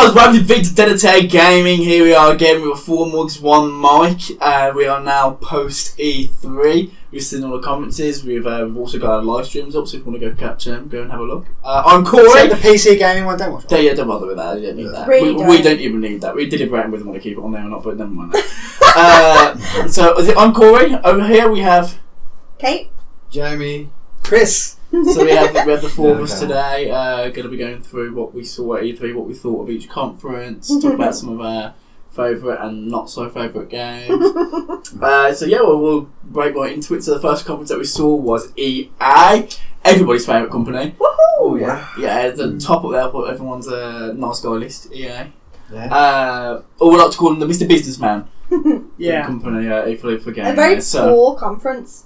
guys, welcome to Vita Deditae Gaming. Here we are again with 4 mugs, 1 mic. We are now post E3. We've seen all the conferences. We've also got our live streams up, so if you want to go catch them, go and have a look. I'm Corey. So the PC gaming one, don't watch it. Yeah, don't bother with that. You don't need that. Really We don't even need that. We deliberated whether we want to keep it on there or not, but never mind that. So I'm Corey. Over here we have Kate. Jamie. Chris. So we have the 4 of us today. Going to be going through what we saw at E3, what we thought of each conference, talk about some of our favourite and not so favourite games. So yeah, we'll break right into it. So the first conference that we saw was EA, everybody's favourite company. Woohoo! Oh yeah. Yeah, the top up there for everyone's nice guy list. EA. Yeah. Or we like to call him the Mr. Businessman. Yeah. Company. For games. A very poor conference.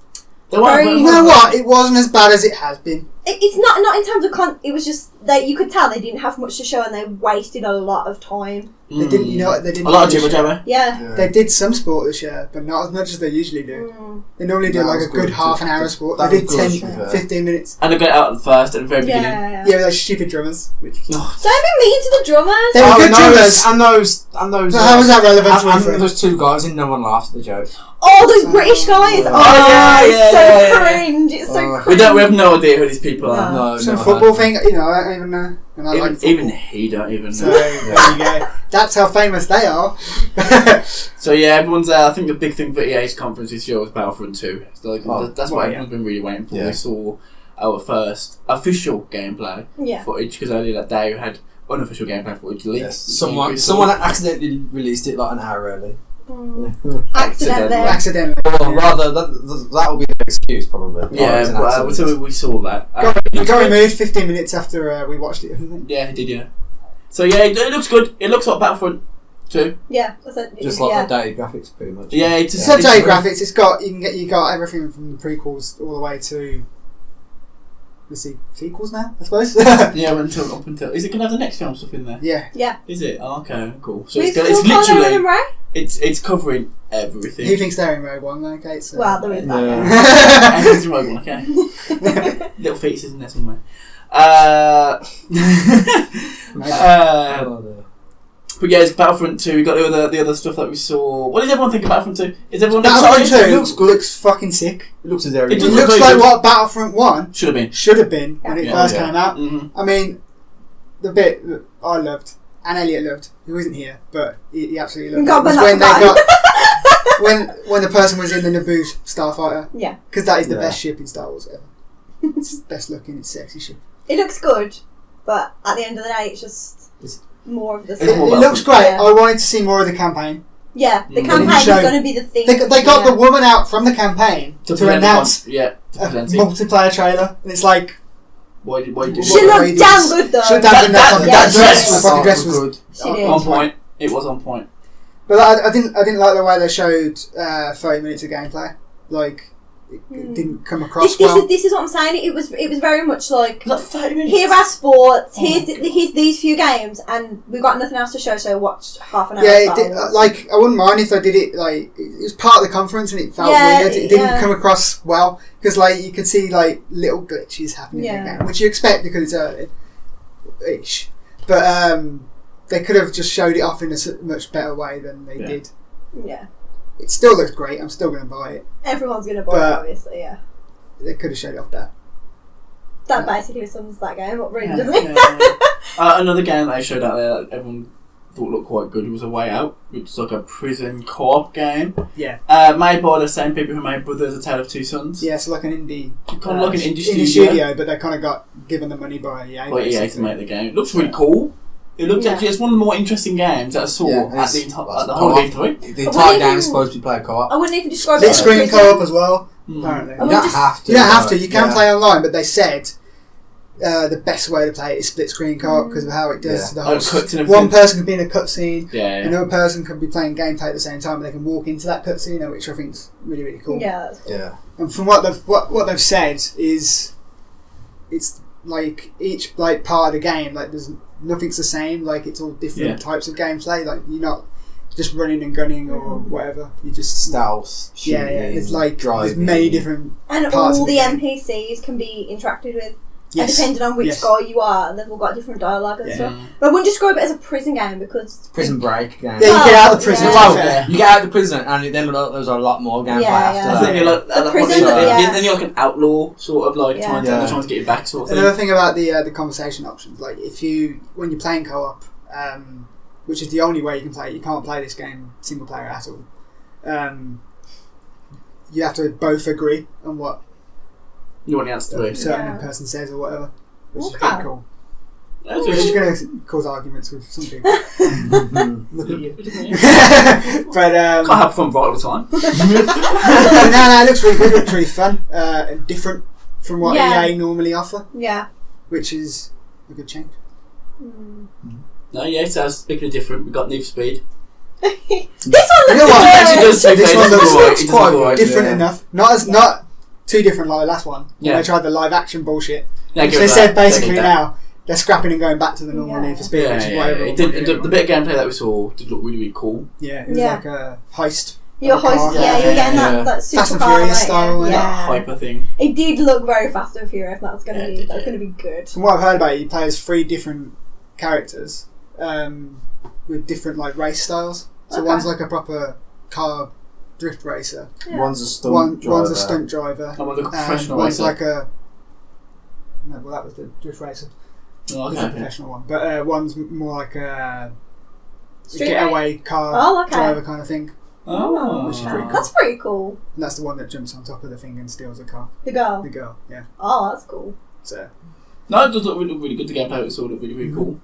You know what? It wasn't as bad as it has been. It's not in terms of it was just that you could tell they didn't have much to show and they wasted a lot of time. They didn't, you know what? They didn't. A lot of jibber jabber. Yeah. They did some sport this year, but not as much as they usually do. They normally do like a good half an hour of sport. They did 10, 15 minutes. And they got out at the first, at the very beginning. Yeah, with those stupid drummers. Don't be mean to the drummers. They were good drummers. And those. So how was that relevant to and those 2 guys and no one laughed at the joke. Oh, those British guys! It's so cringe. It's so cringe. We have no idea who these people are. No, some football thing, I don't even know. And I like football. Even he don't even know. So there you go. That's how famous they are. So yeah, everyone's. I think the big thing for EA's conference this year was Battlefront 2. So that's what everyone's been really waiting for. Yeah. We saw our first official gameplay footage because earlier that day we had unofficial gameplay footage leaked. Yes. Someone accidentally released it like an hour early. Accidentally. Or rather, that will be the excuse probably. Yeah, so we saw that. It got removed 15 minutes after we watched it. Yeah, it did. Yeah. So yeah, it looks good. It looks like Battlefront 2. Yeah, just like updated graphics, pretty much. Yeah, it's updated graphics. It's got you got everything from the prequels all the way to sequels now, I suppose. Yeah, up until is it gonna have the next film stuff in there? Yeah. Is it? Oh, okay, cool. So it's literally it's covering everything. Who thinks they're in Rogue One, though, Kate? So. Well, there is that. Everything's in Rogue One, okay. Little fetuses in there somewhere. But yeah, it's Battlefront 2. We got the other stuff that we saw. What did everyone think of Battlefront 2? Is everyone Battlefront 2 excited? looks good. Looks fucking sick. It looks as though it looks like what Battlefront 1 should have been when it first came out. Mm-hmm. I mean, the bit that I loved and Elliot loved, who isn't here, but he absolutely loved it, was when they got when the person was in the Naboo starfighter. Yeah, because that is the best ship in Star Wars ever. It's the best looking, it's sexy ship. It looks good, but at the end of the day, it's just more of the. It looks great. Yeah. I wanted to see more of the campaign. Yeah, the campaign is going to be the thing. They got the woman out from the campaign to announce a multiplayer trailer, and it's like. Why did she looked damn good though. She looked damn good. That fucking dress was good. She did. On point. It was on point. But I didn't like the way they showed 30 minutes of gameplay. Like it didn't come across well. This is what I'm saying. It was very much like 30 minutes. Here are sports. Here's these few games, and we've got nothing else to show. So watch half an hour. Yeah, I wouldn't mind if they did it like it was part of the conference and it felt weird. It didn't come across well because like you could see like little glitches happening in the game, which you expect because it's early-ish. But they could have just showed it off in a much better way than they did. Yeah. It still looks great. I'm still going to buy it. Everyone's going to buy it, obviously, yeah. They could have showed it off better. That basically sums that game up, really, doesn't it? Another game that they showed out there that everyone thought looked quite good was A Way Out, which is like a prison co-op game. Yeah. Made by the same people who made Brothers: A Tale of Two Sons. Yeah, so like an indie. Kind of like an indie studio, but they kind of got given the money by EA. By EA to make the game. It looks really cool. It looks actually, it's one of the more interesting games that I saw at the whole of E3. The entire game is supposed to be played co-op. I wouldn't even describe it as split screen co-op as well, apparently. You don't have to. You don't have to. You can play online, but they said the best way to play it is split screen co-op because of how it does the whole. One person could be in a cutscene, another person could be playing gameplay at the same time, and they can walk into that cutscene, which I think is really, really cool. Yeah, that's cool. Yeah. And from what they've said is, it's like each like part of the game, like there's nothing's the same. Like it's all different types of gameplay. Like you're not just running and gunning or whatever. You just stealth. Shooting, it's like driving. There's many different and parts all of the game. NPCs can be interacted with. And depending on which guy you are, they've all got different dialogue and stuff. But I wouldn't describe it as a prison game because prison break game. Yeah, you get out of the prison. You get out of the prison, and then there's a lot more gameplay after that. I think you're like the prison, then you're like an outlaw, sort of like trying to get you back, sort of thing. Another thing about the conversation options, like when you're playing co-op, which is the only way you can play it, you can't play this game single player at all. You have to both agree on what you want the answer to be. A certain person says or whatever, which is Okay. pretty cool. Which is going to cause arguments with some people. Look at you. But can't have fun right all the time. no, it looks really good. It looks really fun and different from what EA normally offer. Yeah. Which is a good change. No, so speaking of different, we've got Need for Speed. This one looks actually does good. This one looks It quite does alright, different enough. Not too different like the last one. Yeah. They tried the live action bullshit. Yeah, Which they said basically now they're scrapping and going back to the normal Need for Speed, which is whatever. The bit of gameplay that we saw did look really, really cool. Yeah, it was like a heist. You're hoisting, you're getting that super Fast and Furious style, that hyper thing. It did look very Fast and Furious. That's gonna be good. From what I've heard about it, you play as 3 different characters with different like race styles. So one's like a proper car drift racer. Yeah. One's a stunt driver. One's a stunt driver. And one's a professional one's racer. like a... No, well that was the drift racer. Oh, It's a professional one. But one's more like a Street getaway car driver kind of thing. Oh, which is pretty cool. That's pretty cool. And that's the one that jumps on top of the thing and steals a car. The girl. The girl, yeah. Oh, that's cool. So. No, it does look really good. The gameplay was sort of really, really cool.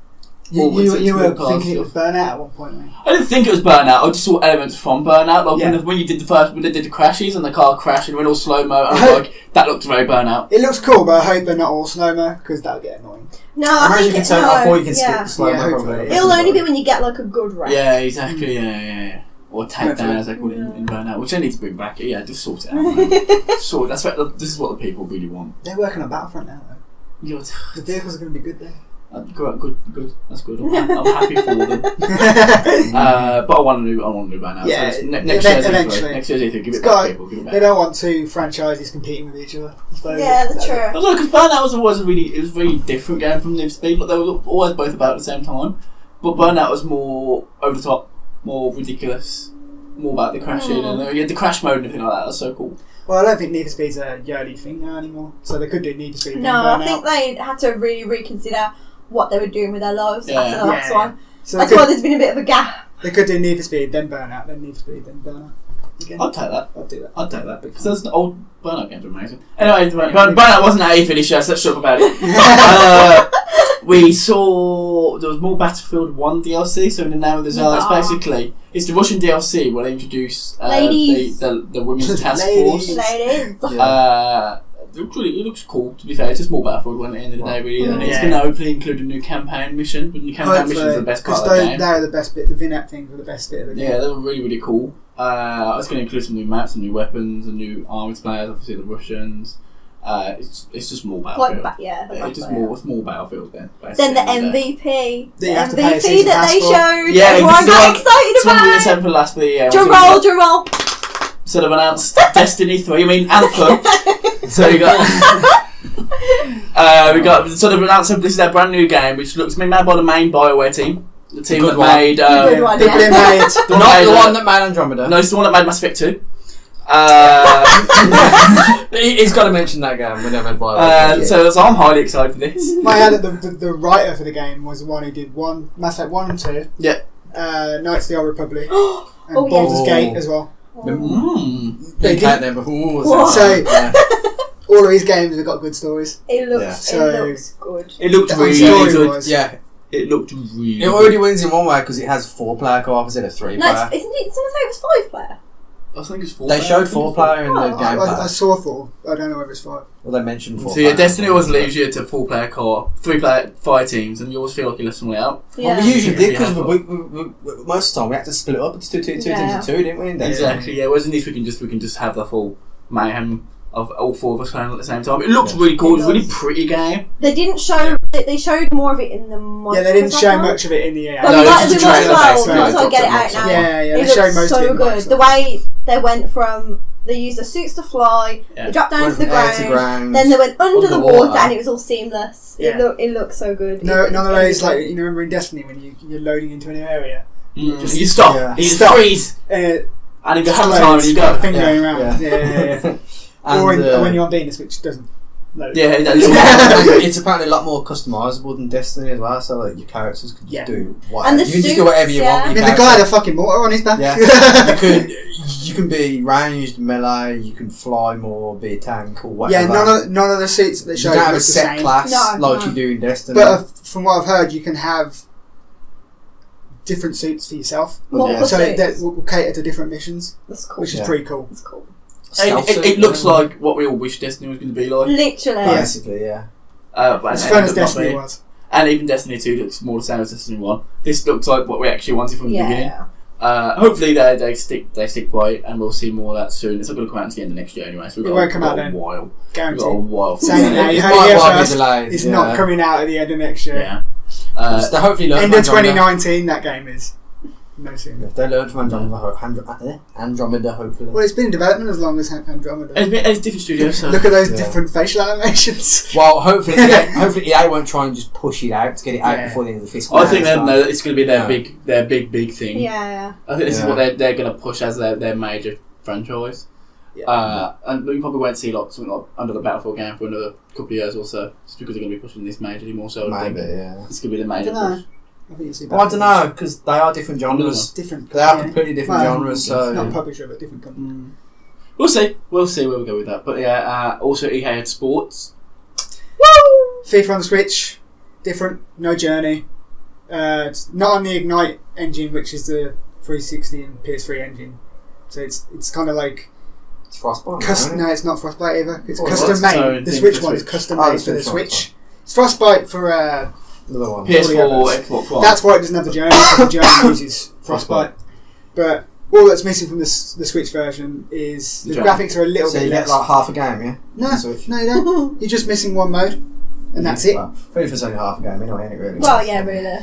You were thinking it was Burnout at one point, right? I didn't think it was Burnout. I just saw elements from Burnout. Like when you did when they did the crashes and the car crashed and went all slow mo. I was like, that looked very Burnout. It looks cool, but I hope they're not all slow mo because that'll get annoying. No, I think it's before you can skip the slow mo. Hopefully. It'll only be when you get like a good wreck. Yeah, exactly. Yeah. Or takedown, as they call it in Burnout, which they need to bring back. Yeah, just sort it out. Man. This is what the people really want. They're working on Battlefront now, though. The vehicles are going to be good there. Good. That's good. I'm happy for them. But I want a new Burnout. Yeah, so next year's eventually. Next year's E3, give it back, people. Give it back. They don't want 2 franchises competing with each other. Yeah, that's true. Because Burnout was always a really different game from Need for Speed, but they were always both about at the same time. But Burnout was more over the top, more ridiculous, more about the crashing and you had the crash mode and everything like that. That's so cool. Well, I don't think Need for Speed's a yearly thing now anymore, so they could do Need for Speed. No, I think they had to really reconsider what they were doing with their lives after the last one. So that's why there's been a bit of a gap. They could do Need for Speed, then Burnout, then Need for Speed, then Burnout. Again. I'd take that. I'd do that. I'd take that because those old Burnout games are amazing. Anyway, Burnout wasn't at E3 this year, so let's shut up about it. We saw there was more Battlefield 1 DLC, so in the name of the Czar, it's the Russian DLC where they introduce the Women's Task Force. Ladies. It looks cool, to be fair. It's a small Battlefield one at the end of the day, really. And it's going to hopefully include a new campaign mission. But the new campaign mission is the best part of the game. They're the best bit. The Vinat things were the best bit of the game. Yeah, they were really, really cool. It's going to include some new maps, some new weapons, and new armies players, obviously the Russians. It's just more Battlefield. It's just more Battlefield then. Then the MVP. The MVP that they showed. Yeah, everyone got excited about. It's for last for the year. Drum roll. So they've announced Destiny 3, Anthem. So we got so they've announced this is their brand new game, which looks made by the main BioWare team. The team that made not the one that made Andromeda. No, it's the one that made Mass Effect 2. He's got to mention that game whenever BioWare. So I'm highly excited for this. The writer for the game was the one who did Mass Effect 1 and 2. Yeah. Knights of the Old Republic. And Baldur's Gate as well. They did them before. So all of these games have got good stories. It looks good. It looked really good. Yeah. It looked really. It already wins in one way because it has 4-player co-op instead of 3-player. No, isn't it? Someone say it was 5-player. I think it's 4. They showed 4-player in the gameplay. I saw 4. I don't know whether it's 5. Well, they mentioned 4. So yeah, Destiny always leaves you to 4-player co-op, 3-player fire teams, and you always feel like you left someone out. Yeah. Well, we usually did because most of the time we had to split it up into two teams of 2, didn't we? Exactly. Yeah. Whereas in this we can just have the full mayhem of all 4 of us playing at the same time. It looks really cool. It's a really pretty game. They didn't show They showed more of it in the Yeah, they didn't show much of it in the EA. But No, we it's might just a trailer, as well get it out basically. now. Yeah, It they showed looks most of it so in good. the The way they went from, they used the suits to fly, Yeah. they dropped down Went to the from air to ground, then they went under the underwater. water, and it was all seamless. Yeah. It looked so good. No, none of those, like, you you know, remember in Destiny when you're loading into a new area? Just you stop. Yeah. You just Stop. freeze. And And you have time and you go. thing Yeah. going around. Yeah. Yeah. Or And, when you're on Venus, which doesn't load. Yeah, it's apparently a lot more customisable than Destiny as well. So like your characters can just do whatever. And the you can just suits, do whatever you want. yeah. I With mean, your the guy had character. a fucking mortar on his back. Yeah. you can be ranged, melee. You can fly more, be a tank or whatever. Yeah, none of the suits that they You showed don't have look a the set same. class No, like no. you do in Destiny. But from what I've heard, you can have different suits for yourself. Multiple So suits. that will cater to different missions, That's cool. which is Yeah. pretty cool. That's cool. Stealth It suit, looks yeah. like what we all wish Destiny was going to be like. Literally. Basically, yeah. But As it fun ended as up not Destiny being. was. And even Destiny 2 looks more the same as Destiny 1. This looks like what we actually wanted from the beginning. Yeah. Hopefully they stick by it, and we'll see more of that soon. It's not going to come out until the end of next year anyway, so we've It got, won't come out a then. while. We've got a Guaranteed. while. Saying it now, you It heard might it here well be first. delayed, It's yeah. not coming out at the end of next year. Yeah. So they hopefully learn End from of Andromeda. 2019, that game is. No sooner. If they learn from Andromeda, hopefully. Well, it's been in development as long as Andromeda. It's different studios, so. Look at those Yeah. different facial animations. Well, hopefully EA won't try and just push it out to get it out Yeah. before the end of the fiscal I year. think that it's going to be Yeah. their big thing. Yeah. I think this is Yeah. what they're going to push as their major franchise. And we probably won't see something like Under the Battlefield game for another couple of years or so, just because they're going to be pushing this majorly more so. I Maybe, think yeah. it's going to be the major Dunno. push. I think it's Well, I don't know, because they are different genres. different. They are yeah. completely different Well, genres, so... Not publisher, but different company. We'll see where we go with that. But yeah, also EA had sports. FIFA on the Switch, different, no journey. It's not on the Ignite engine, which is the 360 and PS3 engine. So it's kind of like It's Frostbite, no, it's not Frostbite either. It's Oh, custom that's its own made. The thing Switch for the one is Switch. custom Oh, made the for the Switch Switch. It's Frostbite for Another one. PS4, Xbox One. that's why it doesn't have the journey. Because the journey uses Frostbite. But all that's missing from the Switch version is the Journey. graphics are a little So bit you less. get like half a game, yeah? No, on the Switch? no, you don't. You're just missing one mode, and that's it. Well, FIFA's only half a game anyway, ain't it really? Well, yeah, really.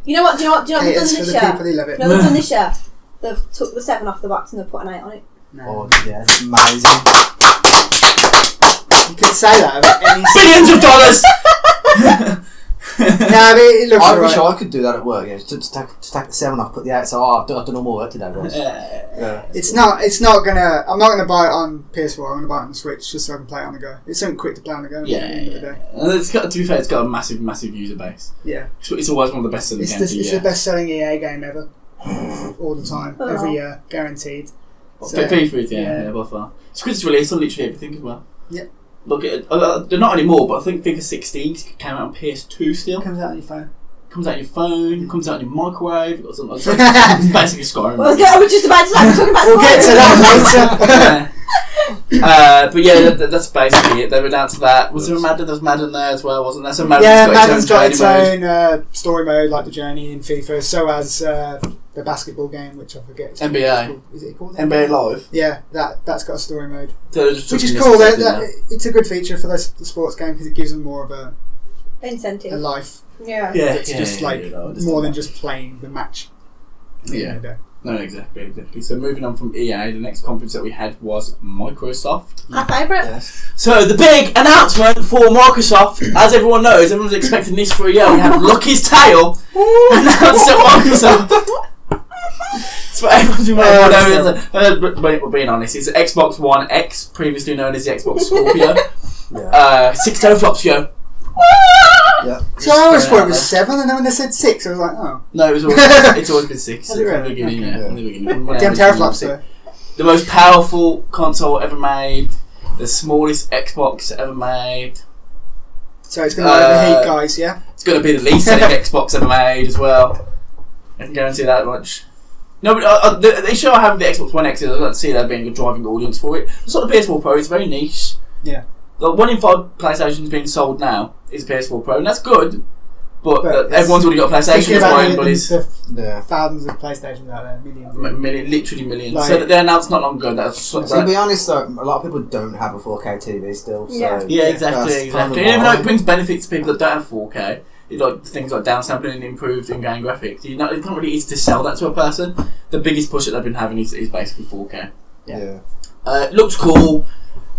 You know what? Do you know what they've done Caters for this the year? people who love it. You know what they've done this year? They've took the 7 off the box and they've put an 8 on it. No. Oh, yeah, it's amazing. You can say that about any Billions of dollars! No, but it looks I wish alright. I could do that at work, yeah. To take the 7 off, put the 8, so I've done all my work today, guys. Yeah. It's not gonna. I'm not gonna buy it on PS4. I'm gonna buy it on the Switch just so I can play it on the go. It's something quick to play on the go. At the end of the day. And to be fair, it's got a massive user base. Yeah, It's always one of the best selling it's games. the best selling EA game ever. All the time, Oh. every year, guaranteed. So, FIFA, yeah. by far. It's good to release on literally everything as well. Yep. Look, they're not anymore, but I think FIFA 16 came out on PS2 still. Comes out on your phone. Comes out on your phone, comes out on your microwave. You've got something it's basically Skyrim. Well, I was just about to start talking about We'll get to that later. But yeah, that's basically it. They were down to that. Was there a Madden? There was Madden there as well, wasn't there? So Madden's got its journey mode. own story mode, like the journey in FIFA. So has the basketball game, which I forget. NBA. Is it called NBA Live. Yeah, that's got a story mode, So they're just which is chucking cool. this stuff in there. It's a good feature for the sports game because it gives them more of a Incentive. life. Yeah. It's just like no, more than just playing the match. Yeah. No, exactly. So moving on from EA, the next conference that we had was Microsoft. My favourite. Yes. So the big announcement for Microsoft, as everyone knows, everyone's expecting this for a year. We have Lucky's Tale announced at Microsoft. So everyone's been we're being honest, it's Xbox One X, previously known as the Xbox Scorpio. 6 teraflops, yo. Yeah. So I always thought it was 7, and then when they said 6, I was like, oh. No, it's always been 6 Has from it the really? beginning. Okay. Yeah, from the beginning. When Damn it was teraflops six. though. The most powerful console ever made. The smallest Xbox ever made. So it's going to overheat, guys, yeah? It's going to be the least selling Xbox ever made as well. I can guarantee that much. No, but they sure have the Xbox One X. I don't see that being a driving audience for it. It's not the PS4 Pro. It's very niche. Yeah. Like 1 in 5 PlayStations being sold now is a PS4 Pro, and that's good. But everyone's already got a PlayStation. Thousands of PlayStations out there, millions. Literally millions. Like, so they announced not long ago that. To be honest, though, a lot of people don't have a 4K TV still. So yeah, exactly. And even though it brings benefits to people that don't have 4K, like things like downsampling and improved in-game graphics, it's not really easy to sell that to a person. The biggest push that they've been having is basically 4K. Yeah. Looks cool.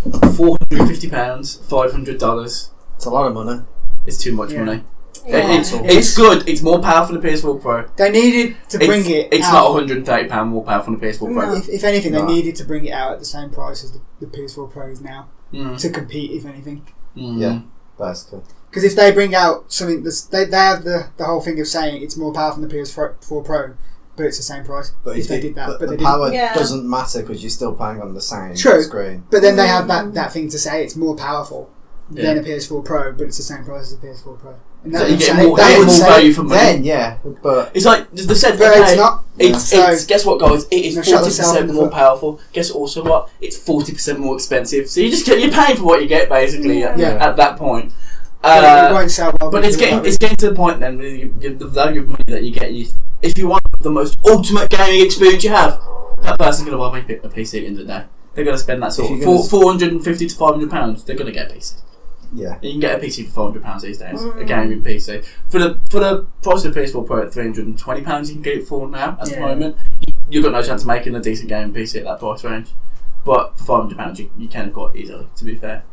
£450, $500. It's a lot of money. It's too much money. Yeah. It's good. It's more powerful than the PS4 Pro. They needed to bring it. It's out. not £130 more powerful than the PS4 Pro. If anything, they needed to bring it out at the same price as the PS4 Pro is now to compete. If anything, yeah, basically. Because if they bring out something, they have the whole thing of saying it's more powerful than the PS4 Pro, but it's the same price. But if they did that, but the power doesn't matter because you're still playing on the same screen. But then they have that thing to say it's more powerful than a PS4 Pro, but it's the same price as a PS4 Pro. And so you get more value for money. Then, but it's like they said. But it's not. It's guess what, guys? It is 40% more powerful. Guess also what? It's 40% more expensive. So you're paying for what you get basically at that point. It won't sell well, but it's getting to the point then. The value of money that you get. If you want the most ultimate gaming experience you have, that person's going to buy a PC at the end of the day. They're going to spend that sort of £450 to £500. They're going to get a PC. Yeah, you can get a PC for £400 these days. A gaming PC for the price of the PS4 Pro at £320, you can get it for now at the moment. You've got no chance of making a decent gaming PC at that price range. But for £500, you can quite easily. To be fair,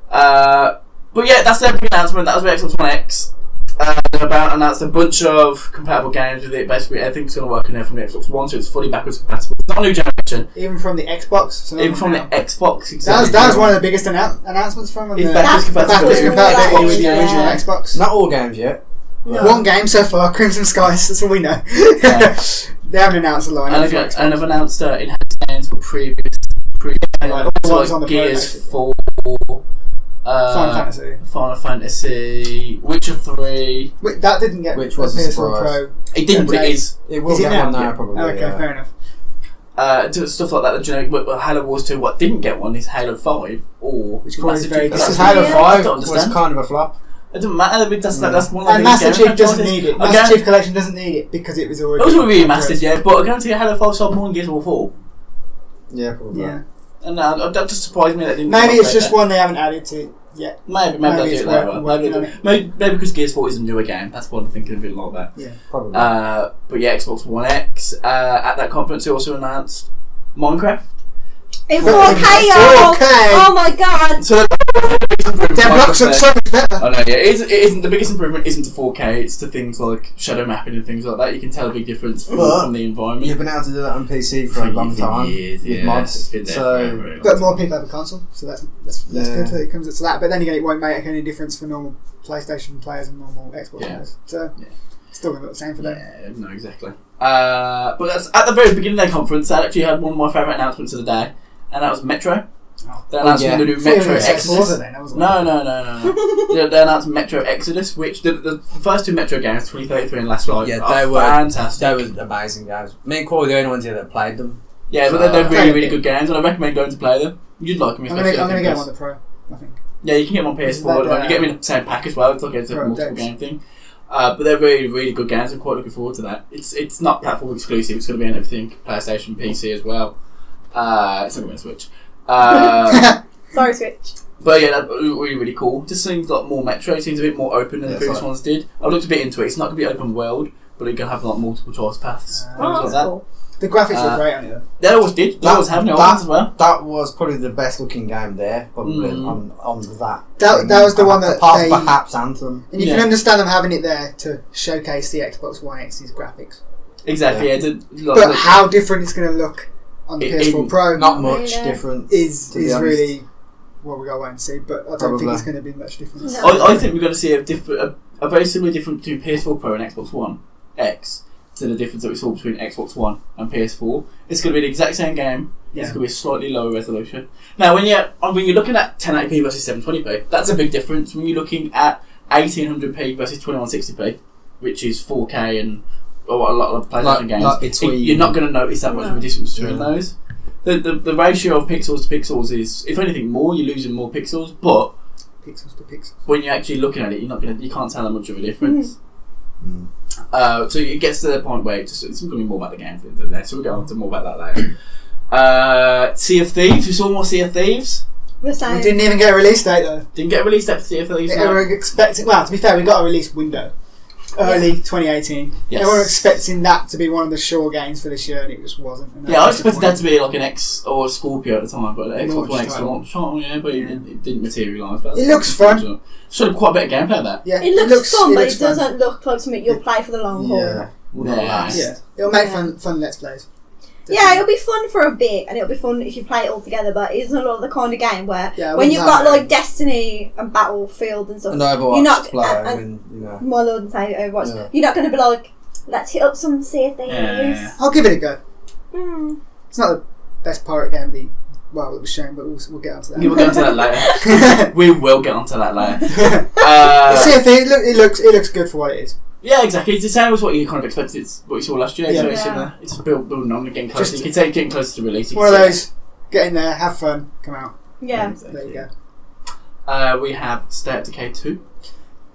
but yeah, that's their big announcement. That was the Xbox One X. About announced a bunch of compatible games with it. Basically, everything's going to work in there from the Xbox One, so it's fully backwards compatible. It's not a new generation. Even from the Xbox. Even from the Xbox, exactly. That was one of the biggest announcements from them. It's backwards compatible with the original Xbox. Not all games yet. No. One game so far, Crimson Skies. That's all we know. They haven't announced a lot. And have announced enhanced games for previous like Gears 4. Final Fantasy, Witcher 3. Wait, that didn't get which was a PS4 Pro. It didn't, but it is. It will get one now, probably. Okay, fair enough. Stuff like that. The generic Halo Wars 2. What didn't get one is Halo 5, which is very because Halo 5 was kind of a flop. It doesn't matter. That's one of the and Master Chief doesn't need it. Master Chief Collection doesn't need it because it was already. It was remastered, but I guarantee you Halo 5 sold more than Gears of War 4. Yeah, probably. Yeah. And that just surprised me that didn't. Maybe it's just one they haven't added to yet. Maybe they'll do it later. Maybe because Gears 4 is a newer game. That's what I'm thinking of it like that. Yeah, probably. But yeah, Xbox One X. At that conference, they also announced Minecraft. In 4K, y'all! 4K! Oh my god! So their blocks look so much better. I know, yeah. It isn't the biggest improvement isn't to 4K, it's to things like shadow mapping and things like that. You can tell a big difference from the environment. You've been able to do that on PC for a long time. Years, with mods. But more people have a console, so that's good that it comes to that. But then again, it won't make any difference for normal PlayStation players and normal Xbox players. So it's still going to look the same for them. Yeah, no, exactly. But that's at the very beginning of their conference. I actually had one of my favourite announcements of the day. And that was Metro. They announced the new Metro Exodus. No. They announced Metro Exodus, which the first two Metro games, 2033 and Last Light, they were fantastic. They were amazing games. Me and Corey were the only ones here that played them. Yeah, but they're really good games, and I recommend going to play them. You'd like them. I'm going to get them on the Pro, I think. Yeah, you can get them on PS4. You get them in the same pack as well. It's like a multiple game thing. But they're really good games. I'm quite looking forward to that. It's not platform exclusive. It's going to be on everything, PlayStation, PC as well. It's not going to Switch. Sorry, Switch. But yeah, that's really cool. It just seems like more Metro. It seems a bit more open than the previous ones did. I looked a bit into it. It's not going to be open world, but you can have like multiple choice paths. That's cool. The graphics look great on it. They always did. They always have as well. That was probably the best looking game there, probably on that. That was the one that perhaps Anthem. And you can understand them having it there to showcase the Xbox One X's graphics. Exactly. Yeah. But how different it's going to look on the PS4 Pro, not much different, is really what we got to wait and see. But I don't think it's going to be much different. No. I think we're going to see a very similar difference between PS4 Pro and Xbox One X to the difference that we saw between Xbox One and PS4. It's going to be the exact same game. It's going to be a slightly lower resolution. Now, when you're looking at 1080p versus 720p, that's a big difference. When you're looking at 1800p versus 2160p, which is 4K and a lot of PlayStation games, you're not going to notice that much of a difference between those. The ratio of pixels to pixels is, if anything, more. You're losing more pixels, but pixels to pixels. when you're actually looking at it, you can't tell that much of a difference. So it gets to the point where it's going to be more about the game at the end of the day. So we'll get on to more about that later. Sea of Thieves. We saw more Sea of Thieves. We didn't even get a release date though. Didn't get a release date for Sea of Thieves. They were expecting. Well, to be fair, we got a release window. Early 2018. Yes. They were expecting that to be one of the sure games for this year, and it just wasn't. I expected that to be like an X or a Scorpio at the time, but Xbox One X launch, but it didn't materialise. It looks fun. Showed quite a bit of gameplay of that. Yeah, it looks fun, but it doesn't look like something you'll play for the long haul. Yeah, it'll make fun Let's Plays. Definitely. Yeah, it'll be fun for a bit, and it'll be fun if you play it all together. But it's not the kind of game where when you've got like Destiny and Battlefield and stuff, and Overwatch you're not to play. my lord and say Overwatch. You're not going to be like, let's hit up some Sea of Thieves. I'll give it a go. It's not the best pirate game of the. Well, it was shown, but we'll get onto that. We'll get onto that later. We will get onto that later. Sea of Thieves, it looks good for what it is. Yeah, exactly. It's the same as what you kind of expected. It's what you saw last year. Yeah. So it's building on and getting closer. You can say getting closer to release. One of those, get in there, have fun, come out. Yeah. Exactly. There you go. We have State of Decay 2,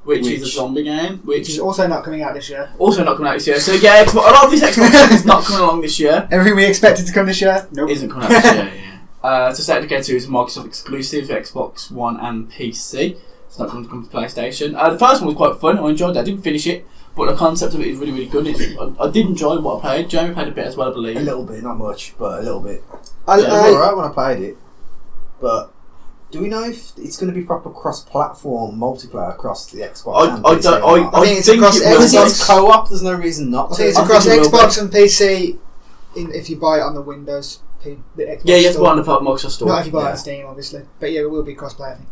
which is a zombie game. Which is also not coming out this year. Also not coming out this year. So yeah, a lot of these Xbox games is not coming along this year. Everything we expected to come this year, nope. Isn't coming out this year, so State of Decay 2 is a Microsoft exclusive, Xbox One and PC. It's not going to come to PlayStation. The first one was quite fun. I enjoyed it. I didn't finish it. But the concept of it is really, really good. I did enjoy what I played. Jeremy played a bit as well, I believe. A little bit, not much, but a little bit. It I was alright when I played it. But do we know if it's going to be proper cross-platform multiplayer across the Xbox and PC? I think it's across Xbox co-op. There's no reason not to. I think it's across Xbox and PC if you buy it on the Windows. The Xbox you have to buy it on the Microsoft Store. Not if you buy it on Steam, obviously. But yeah, it will be cross-play, I think.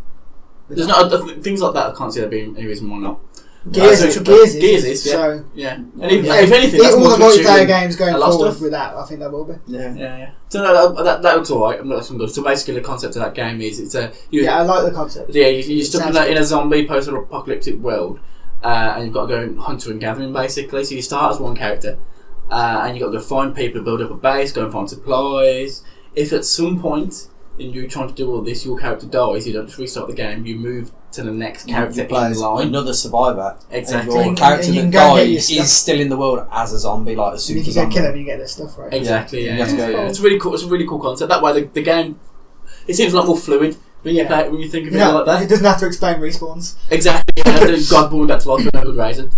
There's not things like that. I can't see there being any reason why not. Gears is, yeah. So, yeah. And even, if anything, that's all more the multiplayer games going forward stuff. with that, I think there will be. Yeah. So no, that looks alright. I'm not some good. So basically, the concept of that game is I like the concept. Yeah, you're stuck in a zombie post-apocalyptic world, and you've got to go hunter and gathering basically. So you start as one character, and you've got to go find people, build up a base, go and find supplies. If at some point in you trying to do all this, your character dies, you don't just restart the game. You move to the next character in line. Another survivor. Exactly. And your character that dies is still in the world as a zombie, like a super zombie. If you kill him, you get their stuff, right? Exactly. Yeah. Cool. It's really cool. It's a really cool concept. That way, the game it seems a lot more fluid when you play, when you think of it like that. It doesn't have to explain respawns. Exactly. God brought that to life for no good reason.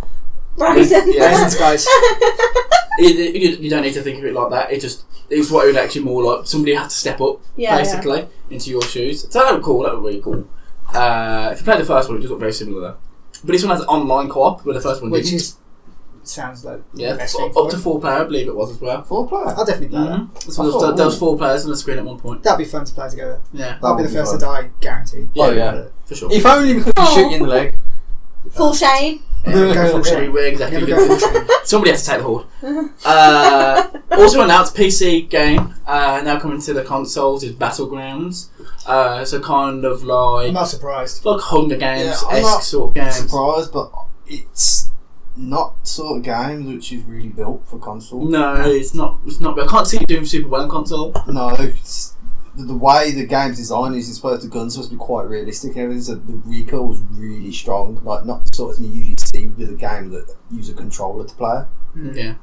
Raisins, guys. You don't need to think of it like that. It's what it would actually more like somebody had to step up basically into your shoes. So that would be cool. That would be really cool. If you play the first one, it does look very similar though. But this one has online co-op, where the first one didn't. Sounds like up to 4 player, I believe it was as well. 4 player. I'll definitely play that. So there was 4 players on the screen at one point. That'd be fun to play together. Yeah, that'll be the first to die, guaranteed. Yeah, for sure. If only because we shoot you in the leg. Full shame. Go full shame. Exactly. Somebody has to take the horde. Also announced PC game now coming to the consoles is Battlegrounds. So kind of like I'm not surprised. Like Hunger Games-esque sort of game. Surprised, but it's not sort of games which is really built for console. No, it's not. I can't see it doing super well on console. No, the way the game's designed is supposed to guns supposed to be quite realistic. The recoil was really strong, like not the sort of thing you usually see with a game that use a controller to play. Yeah.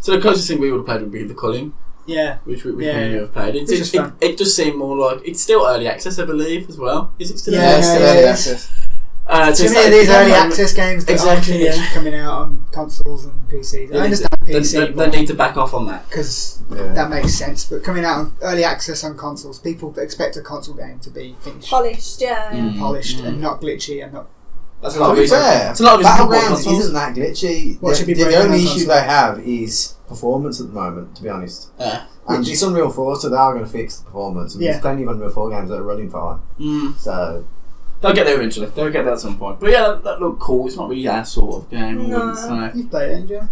So the closest thing we would have played would be the Culling. Yeah. Which we may have played. It just seemed more like it's still early access, I believe, as well. Is it still early access? Too many of these early access games that aren't coming out on consoles and PCs. I understand PC. They need to back off on that because that makes sense. But coming out on early access on consoles, people expect a console game to be finished, polished, polished, and not glitchy and not. That's a lot of reason. It's a lot of Battlegrounds isn't that glitchy. What should be the only issue they have is performance at the moment, to be honest. And it's Unreal 4, so they are going to fix the performance. And there's plenty of Unreal 4 games that are running fine. So they'll get there eventually. They'll get there at some point. But yeah, that looked cool. It's not really that sort of game. No. You've played it, haven't you?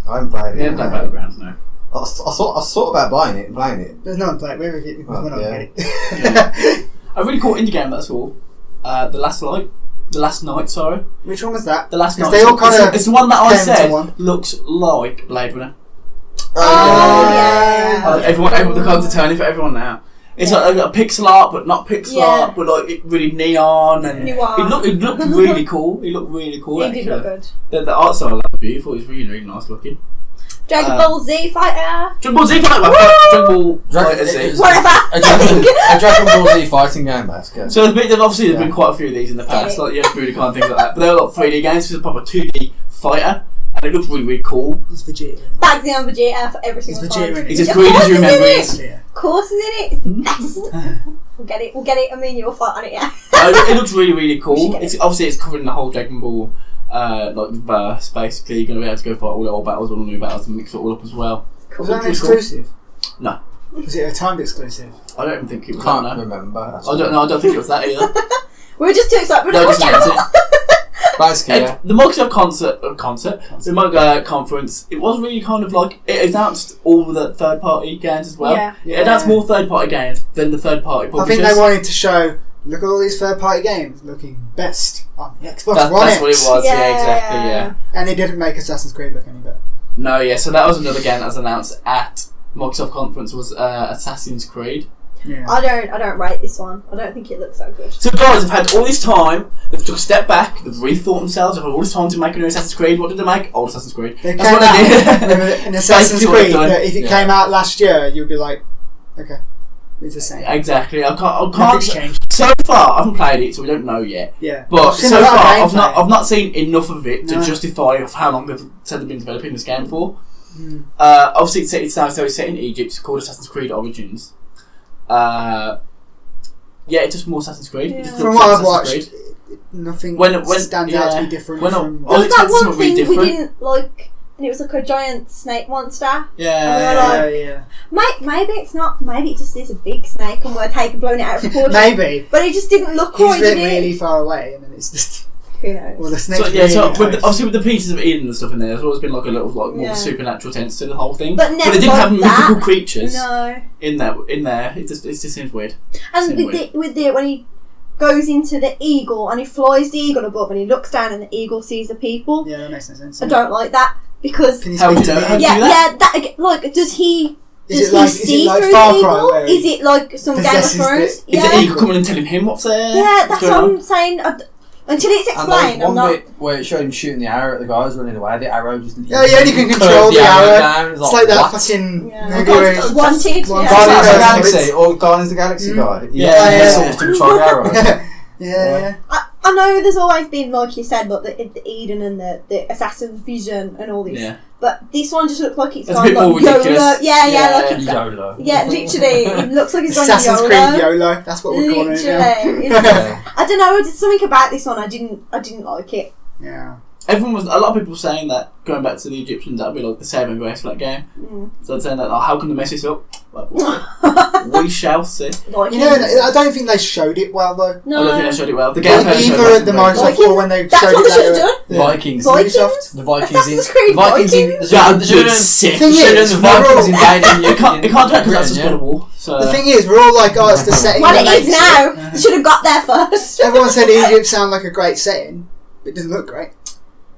I haven't played it. You haven't played Battlegrounds, no. I thought about buying it and playing it. There's no one playing it. We're not getting it. A really cool indie game, that's all. The Last Night, sorry. Which one was that? The Last Night. They all it's the one that I said looks like Blade Runner. Oh, yeah. Everyone, the cards are turning for everyone now. It's like a pixel art, but not pixel art, but like really neon and it looked really cool. It looked really cool. It did look good. The art style was beautiful. It was really, really nice looking. Dragon Ball Z Fighter. Dragon Ball Z Fighter. Dragon Z. Whatever. A Dragon Ball Z fighting game, basically. So there's been quite a few of these in the past, like Budokan and things like that. But they're like 3D games. It's a proper 2D fighter, and it looks really, really cool. It's Vegeta. Bagsy on Vegeta for every single time. It's as green as you remember it. Of course, is in it. It's the best. We'll get it. I mean, you'll fight on it, yeah. It looks really, really cool. It's covering the whole Dragon Ball like verse. Basically, you're gonna be able to go fight all the old battles, all the new battles, and mix it all up as well. Was that an exclusive? No. Was it a timed exclusive? I don't even think it was. Can't remember. I don't think it was that either. We were just too excited. Basically, the Microsoft the Microsoft conference, it was really kind of like, it announced all the third-party games as well. Yeah. It announced more third-party games than the third-party publishers. I think they wanted to show, look at all these third-party games looking best on the Xbox One That's what it was, exactly. And they didn't make Assassin's Creed look any better. No, so that was another game that was announced at Microsoft conference was Assassin's Creed. Yeah. I don't rate this one. I don't think it looks so good. So guys have had all this time, they've took a step back, they've rethought themselves, they've had all this time to make a new Assassin's Creed. What did they make? Old Assassin's Creed. They That's came what they did. out with an Assassin's Creed that if it came out last year, you'd be like, okay, it's the same. Exactly. I can't Nothing's changed. So far, I haven't played it, so we don't know yet. Yeah. But I've seen so a lot of far, gameplay. I've not seen enough of it to justify of how long they've said they've been developing this game for. Obviously, it's set in Egypt. It's called Assassin's Creed Origins. It's just more Assassin's Creed. Yeah. From what I've watched, nothing stands out to be different. There was that one thing we didn't like, and it was like a giant snake monster. Yeah. Maybe it's not. Maybe it just is a big snake, and we're blowing it out of proportion. Maybe. But it just didn't look He's right. really far away, and then it's just. Who knows? Well, the snake's obviously with the pieces of Eden and stuff in there, there's always been like a little more supernatural tense to the whole thing. But they didn't have mythical creatures. No. In there, it just seems weird. And with the when he goes into the eagle and he flies the eagle above and he looks down and the eagle sees the people. Yeah, that makes no sense. I don't like that because how do you know? Does he? Is Does he see through the eagle? Is it like some Game of Thrones? Is the eagle coming and telling him what's there? Yeah, that's what I'm saying. Until it's explained, and one bit where it showed him shooting the arrow at the guys running away, the arrow just... Yeah, you only can control the arrow. Down. It's like that fucking... Wanted. Guardians of the Galaxy, or Guardians of the Galaxy guy. Yeah. Sort of control the arrow. Yeah. I know there's always been, like you said, like the Eden and the Assassin's Vision and all this. Yeah. But this one just looks like it's gone like YOLO. YOLO. Yeah, literally. It looks like it's gone Assassin's YOLO. Creed YOLO. That's what we're calling it now. I don't know. There's something about this one I didn't like it. Yeah. A lot of people were saying that, going back to the Egyptians, that would be like the saving grace for that game. So they're saying that, how can they mess this up? We shall see. I don't think they showed it well though. No. I don't think they showed it well. The game either at the Microsoft or when they That's showed what it they should have done. Vikings. Assassin's The Creed Vikings sick. the Vikings invading It can't do that because that's just God of War. The thing is, we're all like, it's the setting. Well, it is now. They should have got there first. Everyone said Egypt sounded like a great setting, but it doesn't look great.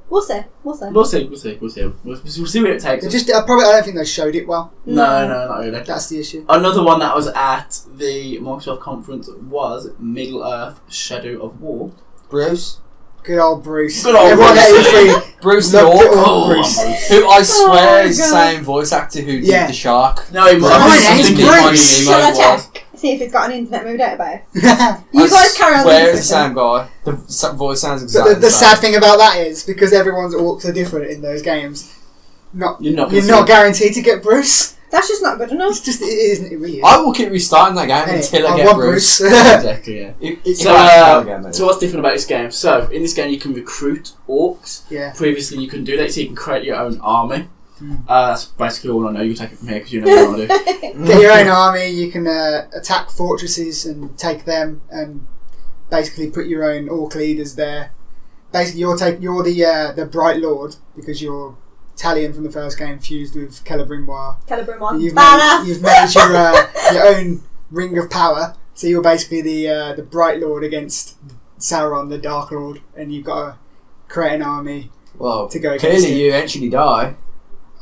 We'll see. We'll see what it takes. I don't think they showed it well. No, not really. That's the issue. Another one that was at the Microsoft conference was Middle Earth: Shadow of War. Bruce. Good old Bruce. Everyone Bruce the Orc, who I swear is the God. same voice actor who did the shark. No, he Bruce. Shall I check? See if it's got an Internet Movie Database. You guys carry on. Where is the same guy? The voice sounds exactly the sad thing about that is, because everyone's orcs are different in those games, you're not guaranteed to get Bruce. That's just not good enough. It's just, it isn't it really? I will keep restarting that game until I get Bruce. Exactly, yeah. So so what's different about this game? So, in this game you can recruit orcs. Yeah. Previously you couldn't do that, so you can create your own army. That's basically all I know. You can take it from here because you know what I want to do. Get your own army, you can attack fortresses and take them, and basically put your own orc leaders there. Basically you're the Bright Lord, because you're Talion from the first game fused with Celebrimbor. You've made your own ring of power, so you're basically the Bright Lord against Sauron, the Dark Lord, and you've got to create an army to go against clearly him. you eventually die.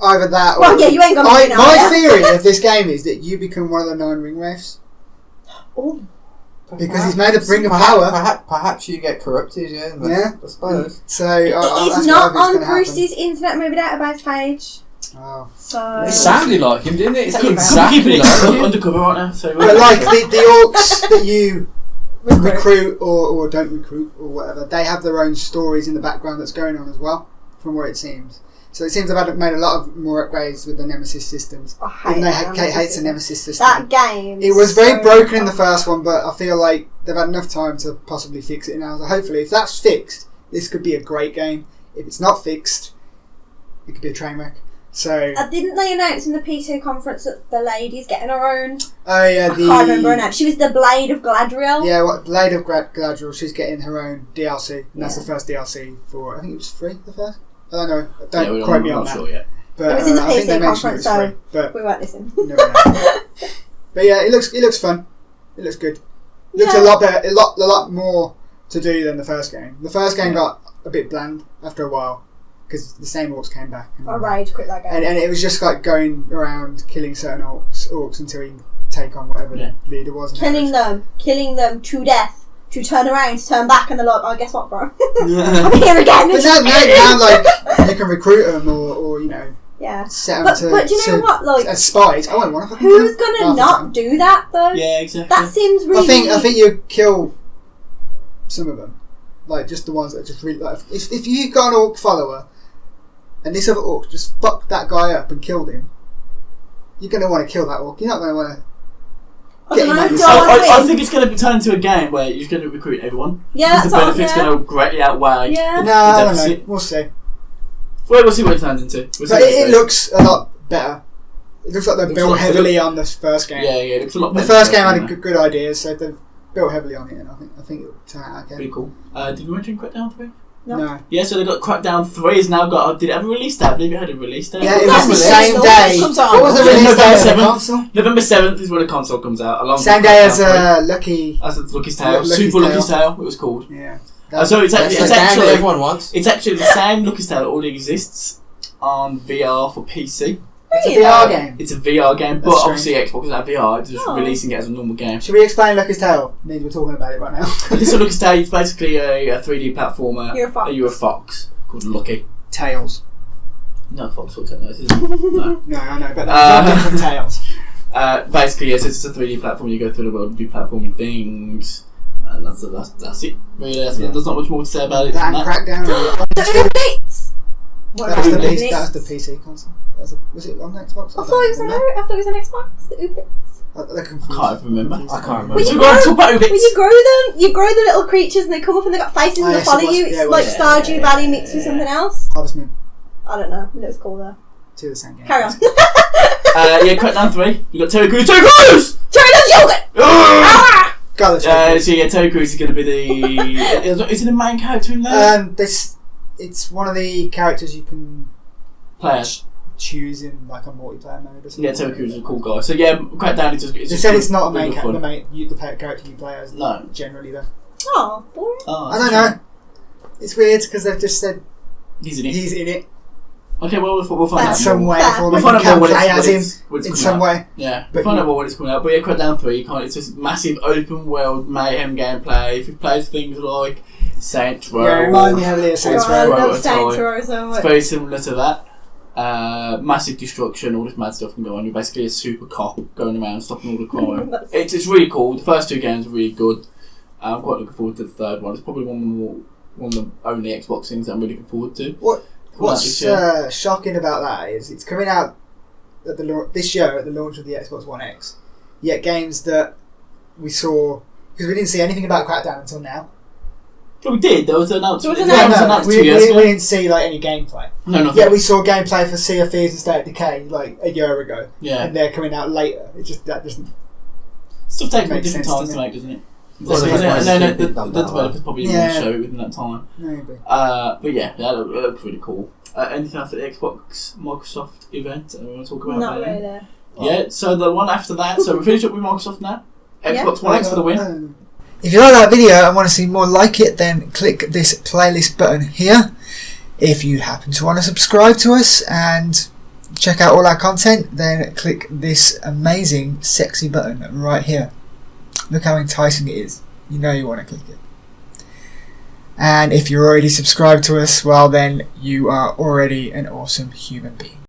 Either that or... Well, yeah, you ain't gonna win, my theory of this game is that you become one of the 9 ring wraiths. Oh. Because he's made a ring of power. Perhaps you get corrupted, yeah. I suppose. So it's not on Bruce's Internet Movie Database page. Oh. So It sounded like him, didn't it? It's Keeping exactly it like him. undercover right now. So But like the orcs that you recruit or don't recruit or whatever, they have their own stories in the background that's going on as well, from what it seems. So it seems they've made a lot of more upgrades with the Nemesis systems. Even though Kate hates the Nemesis system. That game. It was very broken in the first one, but I feel like they've had enough time to possibly fix it now. So hopefully, if that's fixed, this could be a great game. If it's not fixed, it could be a train wreck. So didn't they announce in the P2 conference that the lady's getting her own? Oh yeah, I can't remember her name. She was the Blade of Galadriel. Yeah, Blade of Galadriel. She's getting her own DLC, and that's the first DLC for. I think it was free. The first. I don't know. Don't quote me on that. Sure yet. But it was in the I think they PC mentioned conference, it was free, so but we won't listen. But yeah, it looks fun. It looks good. It looks a lot better. A lot more to do than the first game. The first game got a bit bland after a while because the same orcs came back. I rage quit that game. And it was just like going around killing certain orcs until you take on whatever the leader was. Killing them to death. To turn around, to turn back, and they're like, "Oh, guess what, bro? I'm here again." But now, like you can recruit them, or you know, set them but do you know what? Like as spies. I won't want to. Who's gonna not do that though? Yeah, exactly. That seems really. I think you kill some of them, like just the ones that just really. Like, if you got an orc follower, and this other orc just fucked that guy up and killed him, you're gonna want to kill that orc. You're not gonna want to. I think it's going to be turned into a game where you're going to recruit everyone. Yeah, that's the benefit's going to greatly outweigh the No, I don't deficit. know. We'll see. We'll see what it turns into. It looks a lot better. It looks like they've built heavily on this first game. Yeah, it looks a lot better. The first game had good ideas, so they've built heavily on it, and I think it'll turn out okay. Pretty cool. Did we mention Crackdown 3? No. Yeah, so they got Crackdown 3 has now got. Did it have a release date? I believe it had a release date. Yeah, it was the same day. What was the release date of the console? November 7th is when the console comes out. Same day as Lucky. As Lucky's Tale. Super Lucky's Tale, it was called. Yeah. So it's actually everyone wants. It's actually the same Lucky's Tale that already exists on VR for PC. It's a VR game. It's a VR game, but obviously Xbox is out VR. It's just releasing it as a normal game. Should we explain Lucky's Tale? We're talking about it right now. This is Lucky's Tale. It's basically a 3D platformer. You're a fox called Lucky. Tails. No, Fox looks at those, isn't it? No, I know, but they're different Tails. Basically, yes, it's a 3D platform. You go through the world and do platforming things. And that's it. Really, there's not much more to say about it. That and Crackdown. That was the PC console. Was it on the Xbox? I thought it was on Xbox. The Ublets. I can't remember. I can't remember. When you grow the little creatures and they come up and they got faces and they follow you. It's like Stardew Valley mixed with something else. Harvest Moon. I don't know. It was cool though. Two of the same game. Carry on. Crackdown 3. You got Terry Crews. Terry Crews! Terry loves yogurt! So yeah, Terry Crews is going to be the. Is it the main character in there? It's one of the characters you can play. Choose in like a multiplayer mode or something. Yeah, Terry Crews is a cool guy. So yeah, Crackdown is just. They said it's not a main character. The character you play as. No. Generally though. Oh, boring. I don't know. It's weird because they've just said he's in it. Okay, well we'll find out some way. We'll find out when in some way. Yeah, we'll find out when it's coming out. But yeah, Crackdown 3, you can't. It's just massive open world mayhem gameplay. If you play things like Saints Row, remind me heavily of Saints Row. I love Saints Row so much. It's very similar to that. Massive destruction, all this mad stuff can go on. You're basically a super cop going around stopping all the crime. It's really cool. The first two games are really good. I'm quite looking forward to the third one. It's probably one of the only Xbox things that I'm really looking forward to. What's shocking about that is it's coming out at this year at the launch of the Xbox One X. Yet games that we saw, because we didn't see anything about Crackdown until now. Well, we did. There was an announcement. We didn't see like any gameplay. No, nothing. Yeah, we saw gameplay for Sea of Thieves and State of Decay like a year ago. Yeah, and they're coming out later. That doesn't. Stuff takes different times to make, doesn't it? The developers probably didn't show it within that time. Maybe. But yeah, that looks really cool. Anything else at the Xbox Microsoft event we want to talk about? Not really. Yeah, so the one after that, so we finish up with Microsoft now. Xbox One X for the win. If you like that video and want to see more like it, then click this playlist button here. If you happen to want to subscribe to us and check out all our content, then click this amazing, sexy button right here. Look how enticing it is. You know you want to click it. And if you're already subscribed to us, well then you are already an awesome human being.